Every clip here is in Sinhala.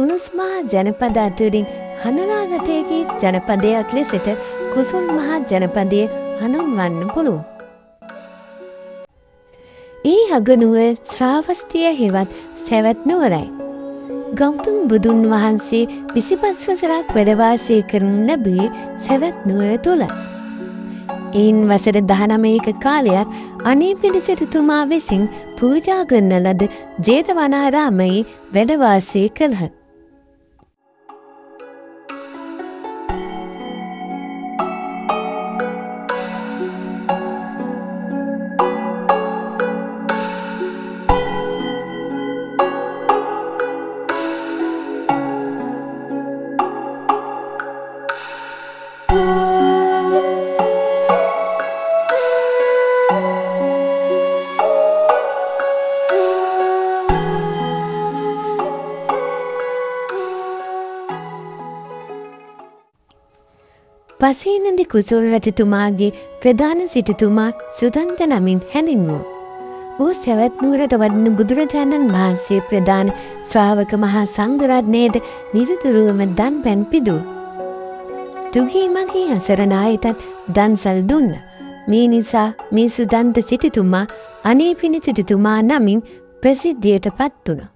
තුනුස් මහා ජනපද අතුරින් හඳුනාගතයකි ජනපදයක් ලෙසට කුසල් මහා ජනපදය හඳුන්වන්න පුළුවන්. ඒ අගනුවර ශ්‍රාවස්තිය හෙවත් සැවැත් නුවරයි. ගෞතම බුදුන් වහන්සේ 25 වසරක් වැඩ වාසය කරන ලැබුවේ සැවැත් නුවර තුල. එයින් වසර 19ක කාලයක් අනේපිඬු සිටුතුමා විසින් පූජා කරන ලද ජේතවනාරාමයේ වැඩ වාසය කළහ. පසේනන්දි කුසල් රජතුමාගේ ප්‍රධාන සිටුතුමා සුදන්ත නමින් හැඳින්වූ. ඔහු සැවැත් නුවරට වඩින බුදුරජාණන් වහන්සේ ප්‍රධාන ශ්‍රාවක මහා සංඝරත්නයට නිරතුරුවම දන් පැන් පිදුවා. තුගී මගේ අසරණ අයටත් දන්සල් දුන්න. මේ නිසා මේ සුදන්ත සිටුතුමා අනේපිඬු සිටුතුමා නමින් ප්‍රසිද්ධියට පත් වුණා.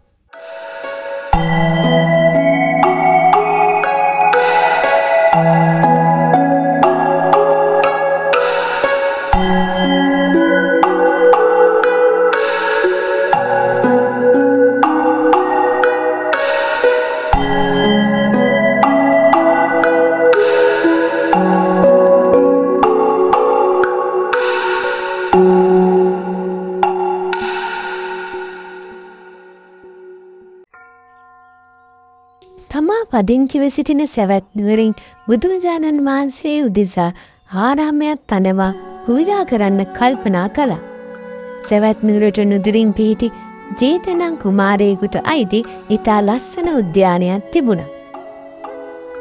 තමා පදිංචිව සිටින සැවැත් නුවරින් බුදුරජාණන් වහන්සේ උදෙසා ආරාමයක් තනවා පූජා කරන්න කල්පනා කළා. සැවැත් නුවරට නුදුරින් පිහිටි ජේතනම් කුමාරයෙකුට අයිති ඉතා ලස්සන උද්‍යානයක් තිබුණා.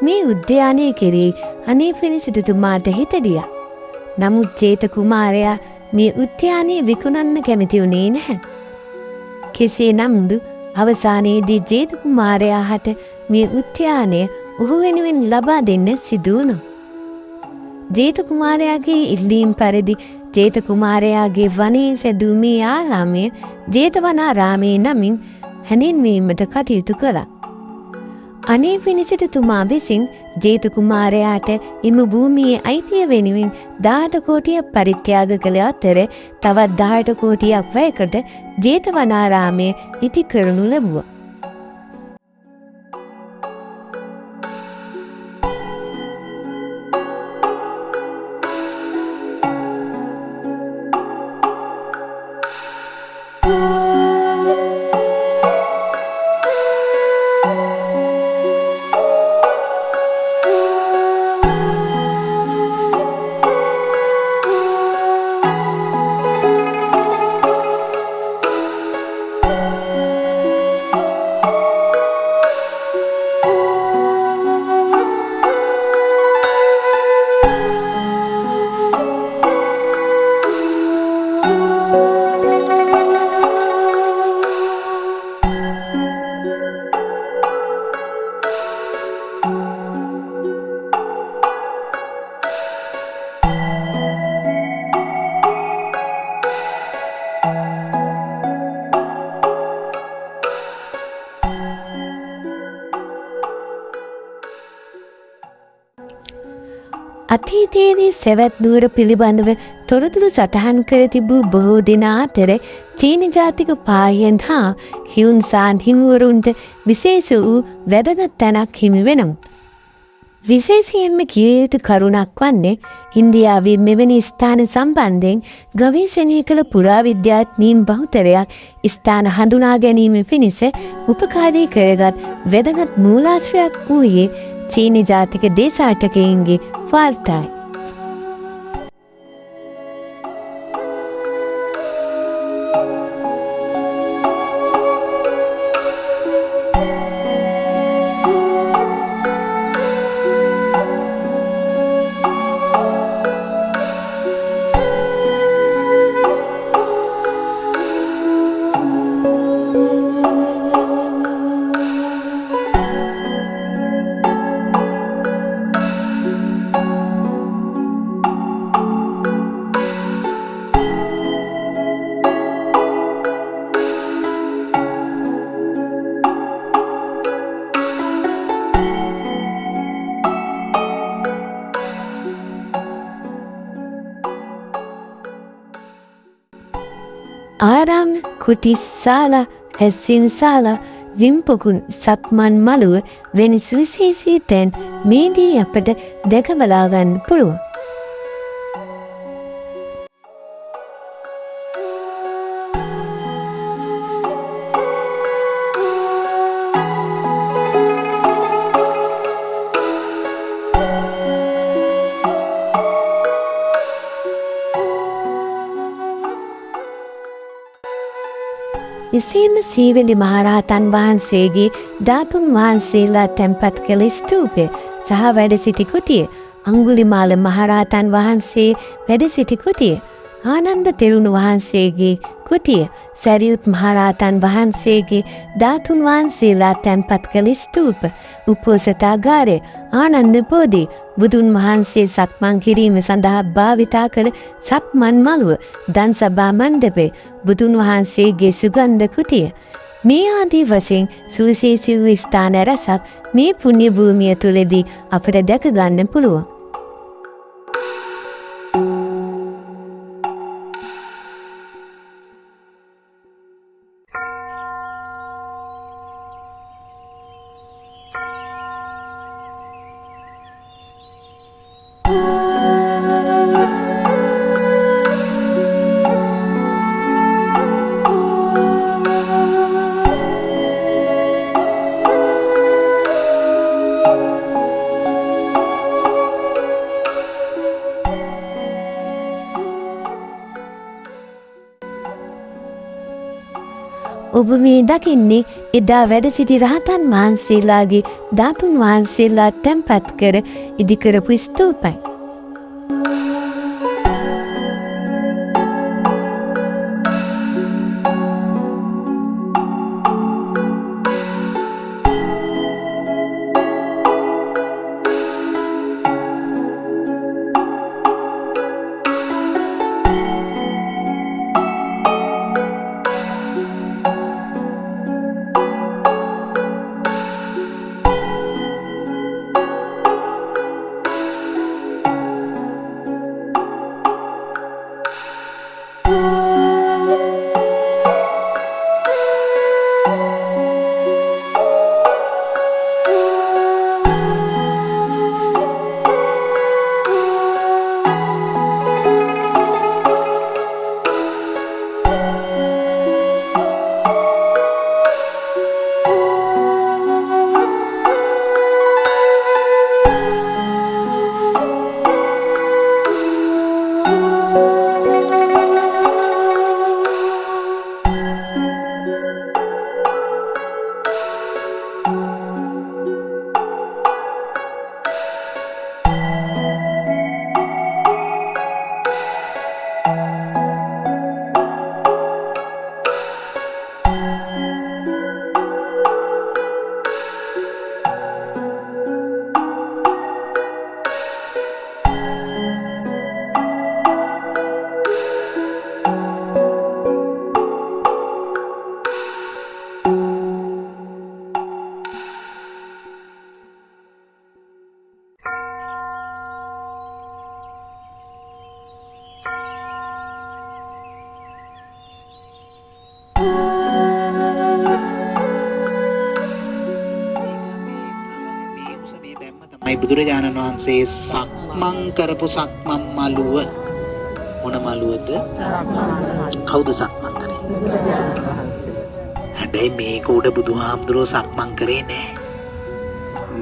මේ උද්‍යානය කෙරෙහි අනේපිඬු සිටුතුමාට හිත ගියා. නමුත් ජේත කුමාරයා මේ උද්‍යානය විකුණන්න කැමති වුණේ නැහැ. කෙසේ නමුදු අවසානයේදී ජේත කුමාරයා හට මේ උද්‍යානය ඔහු වෙනුවෙන් ලබා දෙන්න සිදු වුණා. ජේත කුමාරයාගේ ඉල්ලීම් පරිදි ජේත කුමාරයාගේ වනයේ සැදූ මේ ආරාමය ජේතවනාරාමයේ නමින් හැඳින්වීමට කටයුතු කළා. අනේපිඬු සිටුතුමා විසින් ජේත කුමාරයාට එම භූමියේ අයිතිය වෙනුවෙන් 18 කෝටියක් පරිත්‍යාග කළ අතර තවත් 18 කෝටියක් වැයකට ජේතවනාරාමය ඉදි කරනු ලැබුවා. අතීතයේදී සැවැත් නුවර පිළිබඳව තොරතුරු සටහන් කර තිබූ බොහෝ දෙනා අතර චීන ජාතික පාහියන් හා හියුන්සාන් හිමිවරුන්ට විශේෂ වූ වැදගත් තැනක් හිමි වෙනවා. විශේෂයෙන්ම කිය යුතු කරුණක් වන්නේ ඉන්දියාවේ මෙවැනි ස්ථාන සම්බන්ධයෙන් ගවේෂණය කළ පුරාවිද්‍යාඥයින් බහුතරයක් ස්ථාන හඳුනා ගැනීම පිණිස උපකාරී කරගත් වැදගත් මූලාශ්‍රයක් වූයේ චීන ජාතික දේශාටකයින්ගේ වාර්තායි. ආරාම කුටි ශාලා හැස්සින් ශාලා විම්පොකුන් සක්මන් මළුව වැනි සුවිශේෂී තැන් මේදී අපට දැක බලා ගන්න පුළුවන්. එසේම සීවලි මහරහතන් වහන්සේගේ ධාතුන් වහන්සේලා තැන්පත් කළ ස්තූපය සහ වැඩ සිටි කුටිය, අඟුලිමාල මහරහතන් වහන්සේ වැඩ සිටි කුටිය, ආනන්ද තෙරුණ වහන්සේගේ කුටිය, සැරියුත් මහරහතන් වහන්සේගේ ධාතුන් වහන්සේලා තැන්පත් කළ ස්තූප, උපෝසථාගාරය, ආනන්ද බෝධි, බුදුන් වහන්සේ සක්මන් කිරීම සඳහා භාවිතා කළ සක්මන් මළුව, දන් සභා මණ්ඩපය, බුදුන් වහන්සේගේ සුගන්ධ කුටිය මේ ආදී වශයෙන් සුවිශේෂී වූ ස්ථාන රැසක් මේ පුණ්‍ය භූමිය තුලදී අපට දැක ගන්න පුළුවන්. ඔබ මේ දකින්නේ එදා වැඩ සිටි රහතන් වහන්සේලාගේ ධාතුන් වහන්සේලා තැන්පත් කර ඉදිකරපු ස්තූපයි. බුදුරජාණන් වහන්සේ සක්මන් කරපු සක්මන් මළුව මොන මළුවද? කවුද සක්මන් කරේ? හැබැයි මේක උඩ බුදුහාමුදුරුවෝ සක්මන් කරේ නෑ.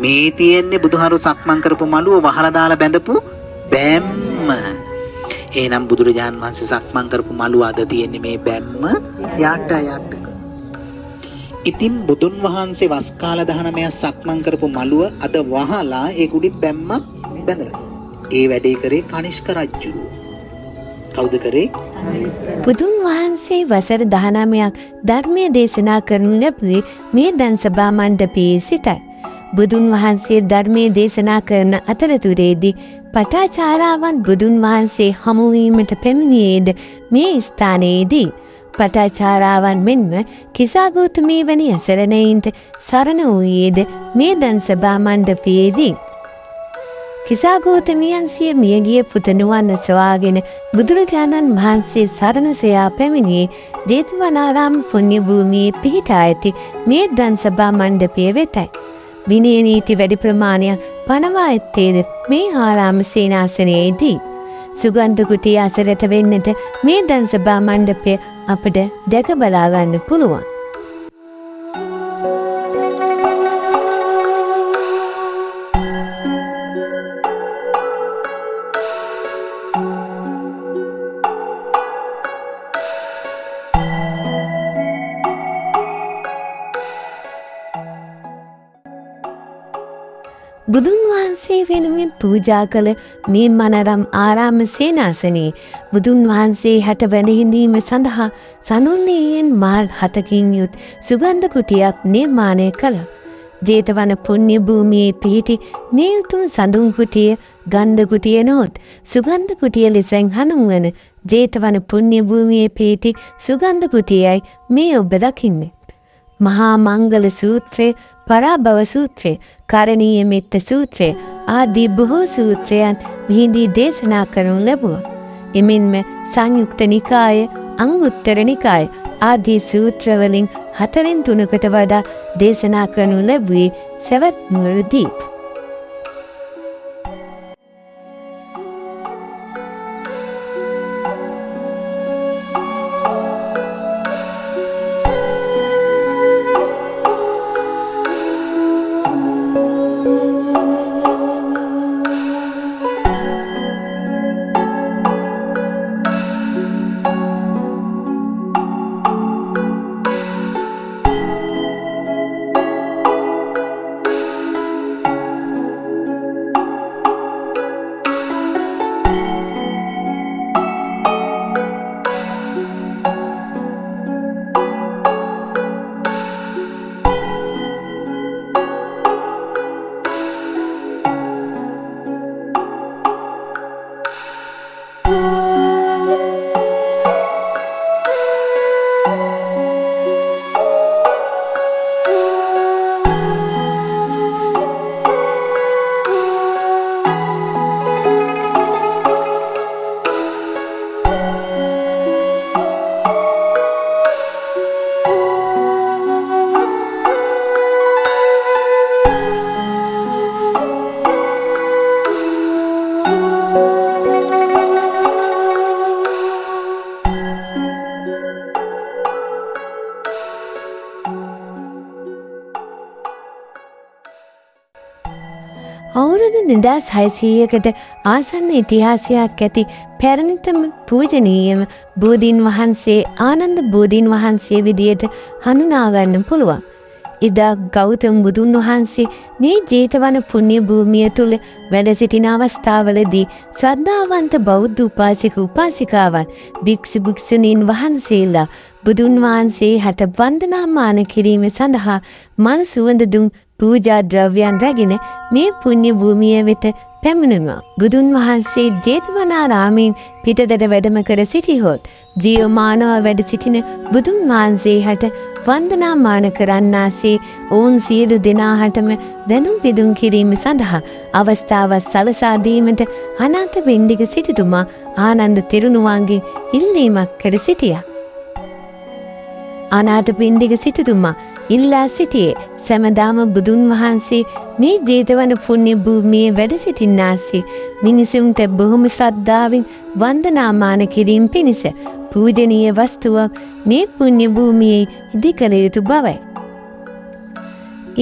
මේ තියෙන්නේ බුදුහාරු සක්මන් කරපු මළුව වහලා දාලා බැඳපු බැම්ම. එහෙනම් බුදුරජාණන් වහන්සේ සක්මන් කරපු මළුව අද තියෙන්නේ මේ බැම්ම යට. ඉතින් බුදුන් වහන්සේ වස් කාල 19ක් සක්මන් කරපු මළුව අද වහලා ඒ කුඩින් බැම්මක් බැඳලා. ඒ වැඩේ කරේ කනිෂ්ක රජුරුවෝ. කවුද කරේ? බුදුන් වහන්සේ වසර 19ක් ධර්මයේ දේශනා කරනු ලැබුවේ මේ දන් සභා මණ්ඩපයේ සිටයි. බුදුන් වහන්සේ ධර්මයේ දේශනා කරන අතරතුරේදී පටාචාරාවන් බුදුන් වහන්සේ හමු වීමට පැමිණියේද මේ ස්ථානයේදී. පටාචාරාවන් මෙන්ම කිසාගෞතමී වැනි අසරණයින්ට සරණ වූයේද මේ දන් සභා මණ්ඩපයේදී. කිසා ගෞතමියන්සිය මියගිය පුත නුවන්න සොයාගෙන බුදුරජාණන් වහන්සේ සරණ සොයා පැමිණියේ ජේතවනාරාම පුණ්‍ය භූමියේ පිහිටා ඇති මේ දන් සභා මණ්ඩපය වෙතයි. විනය නීති වැඩි ප්‍රමාණයක් පනවා ඇත්තේද මේ ආරාම සේනාසනයේදී. සුගන්ධ කුටිය අසරත වෙන්නට මේ දන් සභා මණ්ඩපය අපට දැක බලා ගන්න පුළුවන්. බුදුන් වහන්සේ වෙනුවෙන් පූජා කළ මේ මනරම් ආරාම සේනාසනයේ බුදුන් වහන්සේ හැට වැඩහිඳීම සඳහා සඳුන්නේයෙන් මාල් 7කින් යුත් සුගන්ධ කුටියක් නිර්මාණය කළා. ජේතවන පුණ්‍ය භූමියේ පිහිටි මේ උතුම් සඳුන් කුටිය ගන්ධ කුටිය නොහොත් සුගන්ධ කුටිය ලෙසෙන් හඳුන්වන ජේතවන පුණ්‍ය භූමියේ පිහිටි සුගන්ධ කුටියයි මේ ඔබ දකින්නේ. මහා මංගල සූත්‍රය, පරාභව සූත්‍රය, කරණීය මෙත්ත සූත්‍රය ආදී බොහෝ සූත්‍රයන් මෙහිදී දේශනා කරනු ලැබුවා. එමෙන්ම සංයුක්ත නිකාය, අංගුත්තර නිකාය ආදී සූත්‍රවලින් 4/3කට වඩා දේශනා කරනු ලැබුවේ සවැත් නුවරදී. අවුරුදු 2600කට ආසන්න ඉතිහාසයක් ඇති පැරණිතම පූජනීයම බෝධීන් වහන්සේ ආනන්ද බෝධීන් වහන්සේ විදියට හඳුනා ගන්න පුළුවන්. ඉදා ගෞතම බුදුන් වහන්සේ මේ ජේතවන පුණ්‍ය භූමිය තුල වැඩ සිටින අවස්ථාවලදී ශ්‍රද්ධාවන්ත බෞද්ධ උපාසික උපාසිකාවන් භික්ෂු භික්ෂුණීන් වහන්සේලා බුදුන් වහන්සේ හට වන්දනාමාන කිරීම සඳහා මල් සුවඳ දුම් පූජා ද්‍රව්‍යයන් රැගෙන මේ පුණ්‍ය භූමිය වෙත පැමිණුණා. බුදුන් වහන්සේ ජේතවනාරාමයෙන් පිටතට වැඩම කර සිටියොත් ජීවමානව වැඩ සිටින බුදුන් වහන්සේ හට වන්දනාමාන කරන්නාසේ ඔවුන් සියලු දෙනාටම වැඳුම් පිදුම් කිරීම සඳහා අවස්ථාවක් සලසා දීමට අනාථ පිණ්ඩික සිටුතුමා ආනන්ද තෙරුණුවන්ගේ ඉල්ලීමක් කර සිටියා. අනාථ පිණ්ඩික සිටුතුමා ඉල්ලා සිටියේ සෑමදාම බුදුන් වහන්සේ මේ ජේතවන පුණ්‍ය භූමියේ වැඩ සිටින්නාසේ මිනිසුන්ට බොහොම ශ්‍රද්ධාවෙන් වන්දනාමාන කිරීම පිණිස පූජනීය වස්තුවක් මේ පුණ්‍ය භූමියේ ඉදිකළ යුතු බවයි.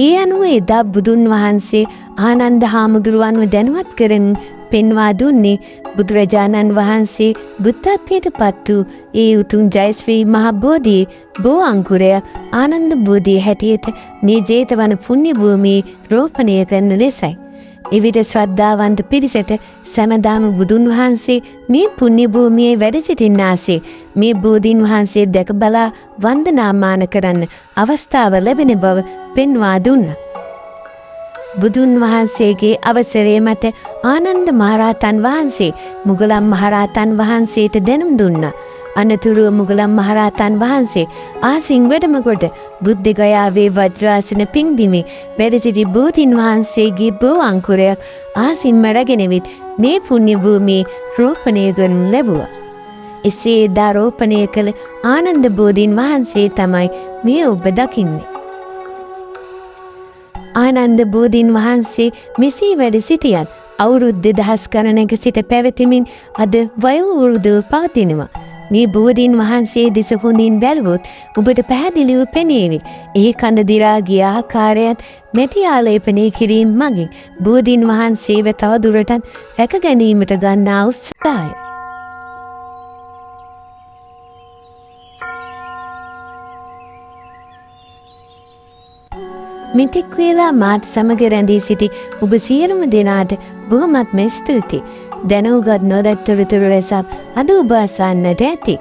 ඒ අනුව එදා බුදුන් වහන්සේ ආනන්ද හාමුදුරුවන්ව දැනුවත් කරමින් පෙන්වා දුන්නේ බුදුරජාණන් වහන්සේ බුද්ධත්වයට පත් වූ ඒ උතුම් ජයශ්‍රී මහ බෝධියේ බෝ අංකුරයක් ආනන්ද බෝධිය හැටියට මේ ජේතවන පුණ්‍ය භූමියේ රෝපණය කරන ලෙසයි. එවිට ශ්‍රද්ධාවන්ත පිරිසට සෑමදාම බුදුන් වහන්සේ මේ පුණ්‍ය භූමියේ වැඩ සිටින්නාසේ මේ බෝධීන් වහන්සේ දැක බලා වන්දනාමාන කරන්න අවස්ථාව ලැබෙන බව පෙන්වා දුන්නා. බුදුන් වහන්සේගේ අවසරය මත ආනන්ද මහරහතන් වහන්සේ මුගලන් මහරහතන් වහන්සේට දැනුම් දුන්නා. අනතුරුව මුගලන් මහරහතන් වහන්සේ ආසින් වැඩම කොට බුද්ධ ගයාවේ වජ්‍රාසන පිංබිමේ වැඩ සිටි බෝධීන් වහන්සේගේ බෝ අංකුරයක් ආසින්ම රැගෙන විත් මේ පුණ්‍ය භූමියේ රෝපණය කරනු ලැබුවා. එසේ දාරෝපණය කළ ආනන්ද බෝධීන් වහන්සේ තමයි මේ ඔබ දකින්නේ. ආනන්ද බෝධීන් වහන්සේ මෙසේ වැඩ සිටියත් අවුරුදු 2000 ගණනක සිට පැවතිමින් අද වයෝවෘද්ධව පවතිනවා. මේ බෝධීන් වහන්සේ දෙස හොඳින් බැලුවොත් ඔබට පැහැදිලිව පෙනේවි. එහි කඳ දිරා ගිය ආකාරයත් මෙටි ආලේපනය කිරීම මගින් බෝධීන් වහන්සේව තව දුරටත් රැක ගැනීමට ගන්නා උත්සාහය. මෙතෙක් වේලා මාත් සමග රැඳී සිටි ඔබ සියලුම දෙනාට බොහොමත්ම ස්තුතියි. දැනුගත් නොදැක්තොරතුරු රැසක් අද ඔබ අසන්නට ඇති.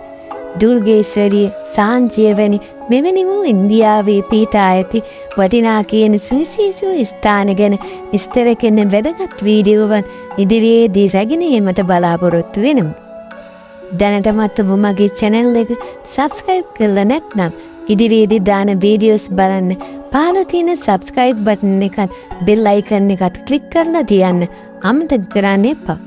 දුර්ගේශ්වරිය සාංචිය වැනි මෙවැනි වූ ඉන්දියාවේ පීඨා ඇති වටිනා කියන සුවිශේෂ ස්ථාන ගැන විස්තර කරන වැදගත් වීඩියෝවන් ඉදිරියේදී රැගෙන ඒමට බලාපොරොත්තු වෙනවා. දැනටමත් ඔබ මගේ channel එක subscribe කරලා නැත්නම් ඉදිරියේදී දාන වීඩියෝස් බලන්න පහළ තියෙන subscribe button එකත් bell icon එකත් click කරලා තියන්න අමතක කරන්න එපා.